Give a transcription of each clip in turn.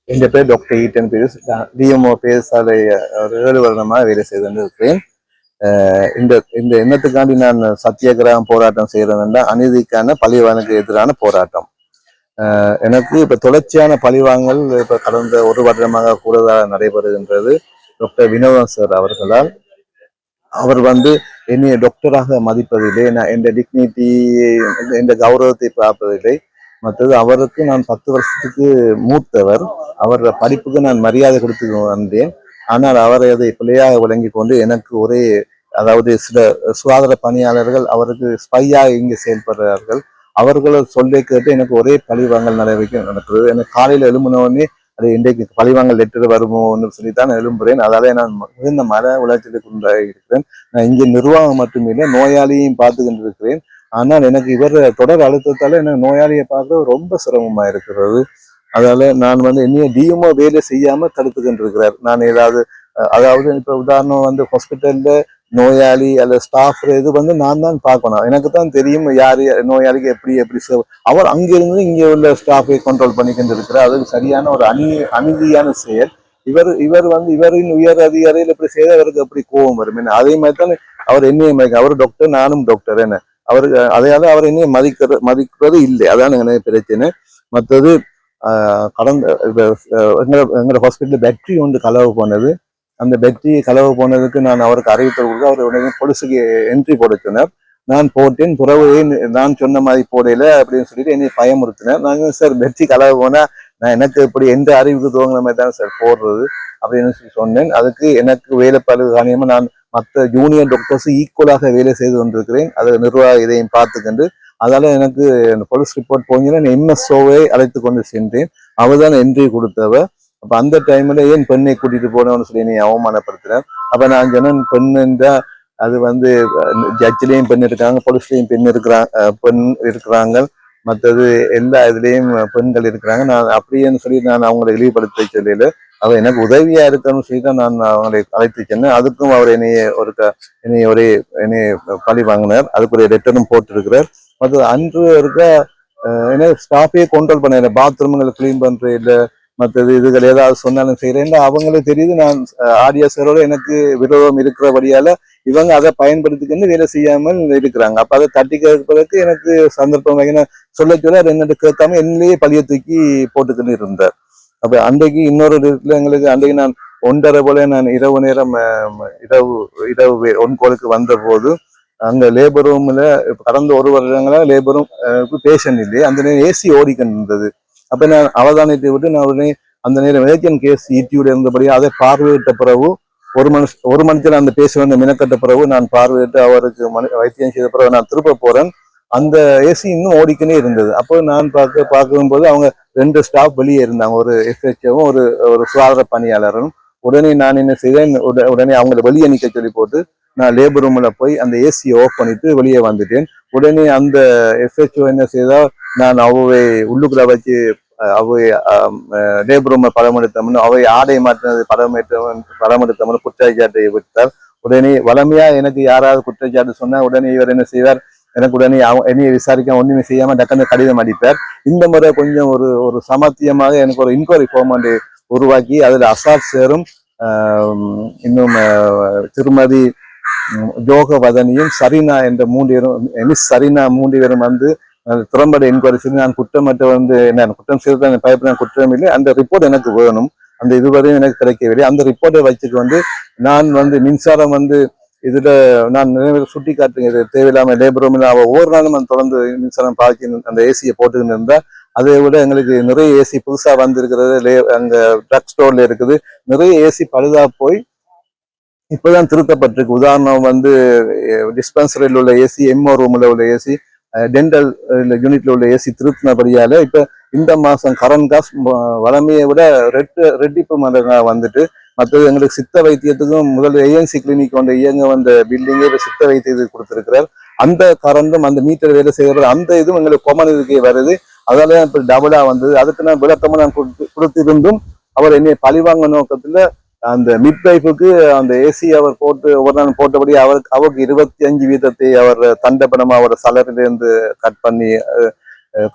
என் பேர் doctor eaten Peiris. DMO Pesalai ஒரு 7 வருடமாக வேலை செய்து கொண்டிருக்கிறேன். இந்த இந்த எண்ணத்துக்காண்டி நான் சத்தியாகிரகம் போராட்டம் செய்யறதுன்னா அநீதிக்கான பழிவானுக்கு எதிரான போராட்டம். எனக்கு இப்ப தொடர்ச்சியான பழிவாங்கல் இப்ப கடந்த 1 வருடமாக கூடுதலாக நடைபெறுகின்றது. டாக்டர் வினோதன் சார் அவர்களால். அவர் என்னைய டாக்டராக மதிப்பதில்லை, நான் எந்த டிக்னிட்டி எந்த கௌரவத்தை பார்ப்பதில்லை. மற்றது அவருக்கு நான் 10 வருஷத்துக்கு மூத்தவர். அவர் படிப்புக்கு நான் மரியாதை கொடுத்து வந்தேன். ஆனால் அவரை அதை பிள்ளையாக விளங்கி கொண்டு எனக்கு ஒரே, அதாவது சில சுகாதார பணியாளர்கள் அவருக்கு ஸ்பையாக இங்கே செயல்படுறார்கள். அவர்களை சொல்லை கேட்டு எனக்கு ஒரே பழிவாங்கல் நடக்குது. எனக்கு காலையில் எழும்பினோடனே அது இன்றைக்கு பழிவாங்கல் லெட்டர் வருமோன்னு சொல்லித்தான் எழும்புறேன். அதாலே நான் மிகுந்த மன உளைச்சலுக்கு உண்டாயிருக்கிறேன். நான் இங்கே நிர்வாகம் மட்டுமில்லை, நோயாளியையும் பார்த்துக்கிட்டு இருக்கிறேன். ஆனால் எனக்கு இவர் தொடர் அழுத்தத்தால எனக்கு நோயாளியை பார்க்க ரொம்ப சிரமமா இருக்கிறது. அதால நான் என்னைய டிஎம்ஓ வேலை செய்யாம தடுத்துக்கிட்டு இருக்கிறார். நான் ஏதாவது, அதாவது இப்ப உதாரணம் ஹாஸ்பிட்டல்ல நோயாளி அல்ல ஸ்டாஃப் இது நான் தான் பார்க்கணும். எனக்கு தான் தெரியும் யாரு நோயாளிக்கு எப்படி எப்படி அவர் அங்கிருந்து இங்கே உள்ள ஸ்டாஃபை கண்ட்ரோல் பண்ணிக்கிட்டு இருக்கிறார். அது சரியான ஒரு அநீதியான செயல். இவரின் உயர் அதிகாரிகள் இப்படி செய்த அவருக்கு அப்படி கோபம் வரும். என்ன அதே மாதிரி தான் அவர் என்னைய மதிக்க, அவர் டாக்டர் நானும் டாக்டர். என்ன அவருக்கு அதையால அவர் என்னைய மதிக்கிறது இல்லை. அதான் எனக்கு பிரச்சனை. மற்றது கடந்த எங்களோட ஹாஸ்பிட்டல் பேட்டரி களவு போனது. அந்த பேட்டரி களவு போனதுக்கு நான் அவருக்கு அறிவித்தல் கொடுத்து அவர் உடனே போலீஸுக்கு என்ட்ரி போட சொன்னார். நான் போட்டேன். பிறகு நான் சொன்ன மாதிரி போடையில அப்படின்னு சொல்லிட்டு என்னை பயமுறுத்தினார். நாங்கள் சார் பேட்டரி களவு போனா நான் எனக்கு இப்படி எந்த அறிவுக்கு துவங்கின மாதிரி தான் சார் போடுறது அப்படின்னு சொன்னேன். அதுக்கு எனக்கு வேலை பழு காணியமா நான் மற்ற ஜூனியர் டாக்டர்ஸ் ஈக்குவலாக வேலை செய்து கொண்டிருக்கிறேன். அது நிர்வாக இதையும் பார்த்துக்கொண்டு அதால எனக்கு போலீஸ் ரிப்போர்ட் போனீங்கன்னா எம்எஸ்ஓவை அழைத்து கொண்டு சென்றேன். அவதான் என்ட்ரி கொடுத்தவ. அப்ப அந்த டைம்ல ஏன் பெண்ணை கூட்டிட்டு போனோம்னு சொல்லி நீ அவமானப்படுத்துறேன். அப்ப நான் சொன்னேன், பெண்ணுன்றா அது ஜட்ஜிலையும் பெண் இருக்காங்க, போலீஸ்லயும் பெண் இருக்கிறாங்க, மற்றது எல்லா இதுலயும் பெண்கள் இருக்கிறாங்க. நான் அப்படியேன்னு சொல்லி நான் அவங்களை இழிவுபடுத்த சொல்லல. அவர் எனக்கு உதவியா இருக்கணும்னு சொல்லி தான் நான் அவங்களை அழைத்து சென்னேன். அதுக்கும் அவர் என்னைய பழி வாங்கினார். அதுக்கு ஒரு லெட்டரும் போட்டிருக்கிறார். மற்றது அன்று இருக்க என்ன ஸ்டாஃபே கண்ட்ரோல் பண்ண, பாத்ரூம்களை கிளீன் பண்ற இல்லை, மற்றது இதுகள் ஏதாவது சொன்னாலும் செய்யறேன். அவங்களுக்கு தெரியுது நான் ஆடியன்ஸரோட எனக்கு விரோதம் இருக்கிறபடியால இவங்க அதை பயன்படுத்திக்கிட்டு வேலை செய்யாமல் இருக்கிறாங்க. அப்ப அதை தட்டி கேட்பதற்கு எனக்கு சந்தர்ப்பம் சொல்ல என்னட்டு கேட்காம என்னையே பழிய தூக்கி போட்டுக்கிட்டு இருந்தார். அப்ப அன்றைக்கு இன்னொரு இடத்துல எங்களுக்கு அன்றைக்கு நான் 1:30 போல நான் இரவு நேரம் இரவு ஒன்கோலுக்கு வந்த போது அங்க லேபர் ரூம்ல கடந்த 1 வருடங்களா லேபர் ரூம் பேஷண்ட் இல்லையே, அந்த நேரம் ஏசி ஓடிக்கிட்டு இருந்தது. அப்ப நான் அவதானத்தை விட்டு நான் உடனே அந்த நேரம் வேக்கன் கேஸ் ஈட்டியோட இருந்தபடி அதை பார்வையிட்ட பிறகு ஒரு மணித்துல அந்த பேஷண்ட் மினக்கட்ட பிறகு நான் பார்வையிட்டு அவருக்கு வைத்தியம் செய்த பிறகு நான் திருப்ப போறேன். அந்த ஏசி இன்னும் ஓடிக்கினே இருந்தது. அப்போ நான் பார்க்கும்போது அவங்க 2 ஸ்டாஃப் வெளியே இருந்தாங்க, ஒரு எஸ்ஹெச்ஓவும் ஒரு சுகாதார பணியாளரும். உடனே நான் என்ன செய்தேன், உடனே அவங்களை வெளியே நிக்க சொல்லி போட்டு நான் லேபர் ரூம்ல போய் அந்த ஏசியை ஆஃப் பண்ணிட்டு வெளியே வந்துட்டேன். உடனே அந்த எஸ்ஹெச்ஓ என்ன செய்தா, நான் அவை உள்ளுக்குள்ள வச்சு அவை லேபர் ரூமை படம் எடுத்தோம்னு அவை ஆடை மாற்றினது படம் எடுத்தோம்னு குற்றச்சாட்டை விட்டார். உடனே வளமையா எனக்கு யாராவது குற்றச்சாட்டு சொன்னா உடனே இவர் என்ன செய்வார், எனக்கு உடனே என்னைய விசாரிக்க ஒண்ணுமே செய்யாம டக்குன்னு கடிதம் அடிப்பார். இந்த முறை கொஞ்சம் ஒரு சமத்தியமாக எனக்கு ஒரு இன்கொயரி ஃபார்ம் உருவாக்கி அதில் அசாத் சேரும் இன்னும் திருமதி யோகவதனியும் சரினா என்ற 3 பேரும், மிஸ் சரினா 3 பேரும் திறம்பட என்கொயரி செய்து நான் குற்றமற்ற என்ன குற்றம் செய்து பயப்பட குற்றம் இல்லை, அந்த ரிப்போர்ட் எனக்கு வேணும், அந்த இதுவரையும் எனக்கு கிடைக்கவில்லை. அந்த ரிப்போர்ட்டை வச்சுட்டு நான் மின்சாரம் இதுல நான் சுட்டி காட்டுங்க, இது தேவையில்லாம லேபர் ரூம்ல ஒவ்வொரு நாளும் தொடர்ந்து மின்சாரம் பாக்கி அந்த ஏசியை போட்டுக்கிட்டு இருந்தா, அதை விட எங்களுக்கு நிறைய ஏசி புதுசா வந்திருக்கிறது, அங்க ட்ரக் ஸ்டோர்ல இருக்குது, நிறைய ஏசி பழுதா போய் இப்பதான் திருத்தப்பட்டிருக்கு. உதாரணம் டிஸ்பென்சரியில் உள்ள ஏசி, எம்ஓ ரூம்ல உள்ள ஏசி, டென்டல் யூனிட்ல உள்ள ஏசி திருத்தினபடியால இப்ப இந்த மாசம் கரண்ட் காசு வளமையை விட ரெட்டிப்பு வந்துட்டு, மற்றது எங்களுக்கு சித்த வைத்தியத்துக்கும் முதல்ல ஏஎன்சி கிளினிக் இயங்க பில்டிங்கே சித்த வைத்தியத்துக்கு கொடுத்திருக்கிறார். அந்த கரண்டும் அந்த மீட்டர் வேலை செய்யறது அந்த இதுவும் எங்களுக்கு கொமன் இதுக்கே வருது. அதால இப்ப டபுளா வந்தது. அதுக்கு நான் விளக்கமா நான் கொடுத்திருந்தும் அவர் என்னை பழிவாங்க நோக்கத்துல அந்த மிட் வைஃபுக்கு அந்த ஏசி அவர் போட்டு ஒவ்வொரு நாள் போட்டபடி அவருக்கு 25% அவர் தண்டப்பணமா அவர் சலரிலிருந்து கட் பண்ணி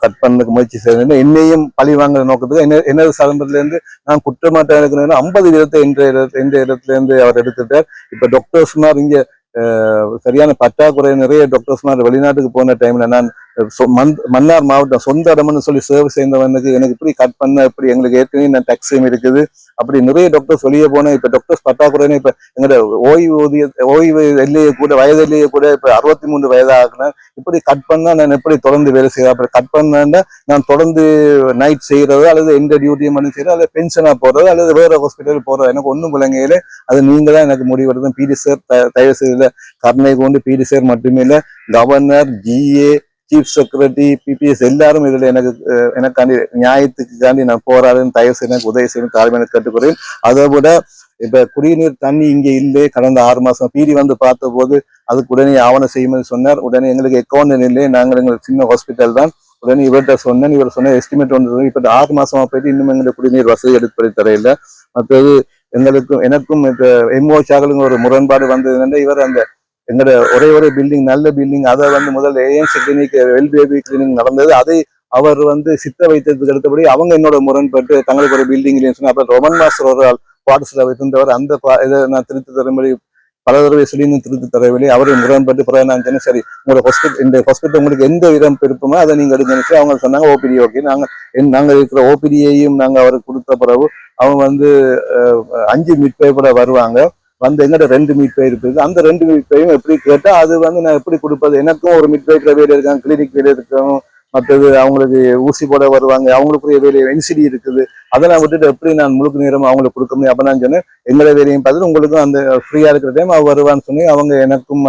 கட் பண்ணதுக்கு முயற்சி செய்யணும். என்னையும் பழி வாங்குற நோக்கத்துக்கு எனது சதம்பத்துல இருந்து நான் குற்றமாட்டம் இருக்கிறேன் 50 வீதத்தை எந்த இடத்துல இருந்து அவர் எடுத்துட்டார். இப்ப டாக்டர்ஸ்மார் இங்க சரியான பற்றாக்குறை, நிறைய டாக்டர்ஸ்மார் வெளிநாட்டுக்கு போன டைம்ல நான் மன்னார் மாவட்டம் சொந்த இடம்னு சொல்லி சேவை செய்தவனுக்கு எனக்கு இப்படி கட் பண்ண இப்படி எங்களுக்கு ஏற்கனவே நான் டாக்ஸியும் இருக்குது. அப்படி நிறைய டாக்டர்ஸ் வெளியே போனேன். இப்ப டாக்டர்ஸ் பற்றாக்குறைன்னு இப்ப எங்களோட ஓய்வு எல்லையை கூட வயது எல்லையை கூட இப்ப 63 வயதாகினேன். இப்படி கட் பண்ணா நான் எப்படி தொடர்ந்து வேலை செய்ய, அப்படி கட் பண்ணா நான் தொடர்ந்து நைட் செய்யறது அல்லது எந்த டியூட்டியும் பண்ணி செய்யறது அல்லது பென்ஷனா போறது அல்லது வேற ஹாஸ்பிட்டல் போறது எனக்கு ஒன்றும் விளங்கையில. அது நீங்க தான் எனக்கு முடிவெடுத்து பிடி சார் தயவு செய்த கருணை கொண்டு பிடி சார் மட்டுமே இல்ல governor, GA, chief secretary, PPS எல்லாரும் இதுல எனக்காண்டி நியாயத்துக்காண்டி நான் போராடுன்னு தயவு செய்ய எனக்கு உதவி செய்யணும் தாழ்மையான கேட்டுக்கிறேன். அதை விட இப்ப குடிநீர் தண்ணி இங்க இல்லை. கடந்த 6 மாசம் பீடி வந்து பார்த்த போது அதுக்கு உடனே ஆவணம் செய்யும்போது சொன்னார். உடனே எங்களுக்கு அக்கௌண்ட் இல்லை, நாங்கள் எங்களுக்கு சின்ன ஹாஸ்பிட்டல் தான். உடனே இவர்கிட்ட சொன்னேன். இவர் சொன்ன எஸ்டிமேட் ஒன்று இப்ப 6 மாசமா போயிட்டு இன்னும் எங்களுக்கு குடிநீர் வசதி எடுத்து தரையில. மற்றது எனக்கும் இப்ப எம்ஓ சாகலுங்க ஒரு முரண்பாடு வந்ததுன்னா இவர் அந்த எங்களோட ஒரே பில்டிங் நல்ல பில்டிங் அதை வந்து முதல்ல ANC clinic well baby clinic நடந்தது. அதை அவர் வந்து சித்த வைத்ததுக்கு அடுத்தபடி அவங்க என்னோட முரண்பட்டு தங்களுக்கு ஒரு பில்டிங் சொன்னா அப்புறம் ரொமன் மாஸ்டர் ஒரு குவார்டர்ஸ்ல இருந்தவர் அந்த இதை நான் திருத்தி தரும்படி பல தடவை சொல்லி திருத்தி தரவில்லை. அவரை முரண்பட்டு பிறகு நான் சொன்னேன் சரி உங்களோட ஹாஸ்பிட்டல் இந்த ஹாஸ்பிட்டல் உங்களுக்கு எந்த இடம் விருப்பமோ அதை நீங்க எடுங்க. அவங்க சொன்னாங்க ஓபிடி ஓகே. நாங்க இருக்கிற ஓபிடியையும் நாங்க அவருக்கு கொடுத்த பிறகு அவங்க வந்து 5 மிட்பேப்பட வருவாங்க. வந்து எங்கிட்ட 2 மிட்பே இருக்குது. அந்த 2 மிட்பேயும் எப்படி கேட்டா அது வந்து நான் எப்படி கொடுப்பது, எனக்கும் ஒரு மிட்பேக்கிற வேலை இருக்காங்க, கிளினிக் வேலை இருக்கும், மற்றது அவங்களுக்கு ஊசி போட வருவாங்க, அவங்களுக்குரிய வேலை என்சிடி இருக்குது. அதெல்லாம் விட்டுட்டு எப்படி நான் முழுக்க நேரம் அவங்களுக்கு கொடுக்க முடியும். அப்ப நான் சொன்னேன் எங்களை வேலையும் பார்த்துட்டு உங்களுக்கும் அந்த ஃப்ரீயா இருக்கிற டைம் அவர் வருவான்னு சொல்லி அவங்க எனக்கும்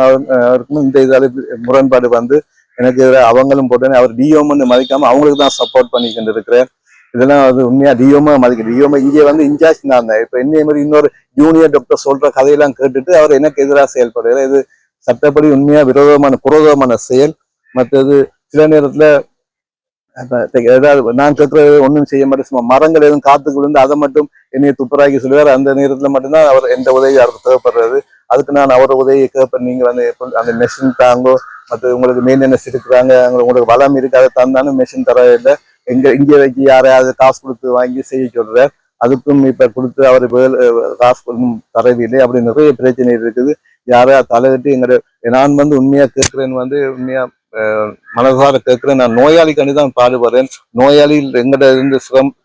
அவருக்கும் இந்த இதால முரண்பாடு வந்து எனக்கு அவங்களும் போட்டு அவர் டிஓம்னு மதிக்காம அவங்களுக்கு தான் சப்போர்ட் பண்ணிக்கிட்டு இருக்கிறேன். இதெல்லாம் அது உண்மையா டிஓமா மதிக்க டிஓமா இங்கே வந்து இன்சார்ஜ் நான் இருந்தேன். இப்ப என்ன மாதிரி இன்னொரு ஜூனியர் டாக்டர் சொல்ற கதையெல்லாம் கேட்டுட்டு அவர் எனக்கு எதிராக செயல்படுறாரு. இது சட்டப்படி உண்மையா புரோதமான செயல். மற்றது சில நேரத்துல ஏதாவது நான் கேட்கறது ஒன்றும் செய்ய மாட்டேன். சும்மா மரங்கள் எதுவும் காத்துக்கு விழுந்து அதை மட்டும் என்னைய துப்புராக்கி சொல்லுவார். அந்த நேரத்துல மட்டும்தான் அவர் எந்த உதவி அவருக்கு தேவைப்படுறது. அதுக்கு நான் அவரோட உதவியை கேட்பேன். நீங்க வந்து அந்த மெஷின் தாங்கோ, மற்ற உங்களுக்கு மெயின்டெனன்ஸ் இருக்கிறாங்க, உங்களுக்கு வளம் இருக்கு, அதை தந்தாலும் மெஷின் தர இல்லை. இங்கே வச்சு யாரையாவது காசு கொடுத்து வாங்கி செய்ய சொல்றார். அதுக்கும் இப்ப கொடுத்து அவர் காசு தரவில்லை. அப்படி நிறைய பிரச்சனை இருக்குது. யாரையா தலையிட்டு நான் வந்து உண்மையா கேட்கிறேன்னு வந்து உண்மையா மனசார கேட்கிறேன். நான் நோயாளிக்காண்டி தான் பாடுபடுறேன். நோயாளியில் எங்கிட்ட இருந்து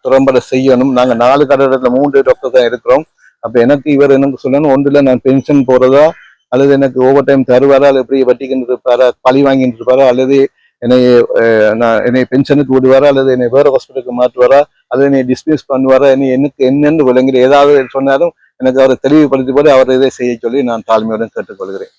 திறம்பட செய்யணும். நாங்க 4 கடத்துல 3 டாக்டர் தான் இருக்கிறோம். அப்ப எனக்கு இவர் எனக்கு சொல்லணும், ஒன்றுல நான் பென்ஷன் போறதா அல்லது எனக்கு ஓவர் டைம் தருவாரா, அல்லது எப்படி வட்டிக்கிட்டு இருப்பாரா, பழி வாங்கிட்டு இருப்பாரா, அல்லது என்னை பென்ஷனுக்கு விடுவாரா, அல்லது என்னை வேற ஹாஸ்பிட்டலுக்கு மாற்றுவாரா, அல்லது என்னை டிஸ்மிஸ் பண்ணுவாரா, எனக்கு என்னென்னு விளங்குற ஏதாவது சொன்னாலும் எனக்கு அவரை தெளிவுபடுத்தி போது அவர் இதை செய்ய சொல்லி நான் தாழ்மையுடன் கேட்டுக்கொள்கிறேன்.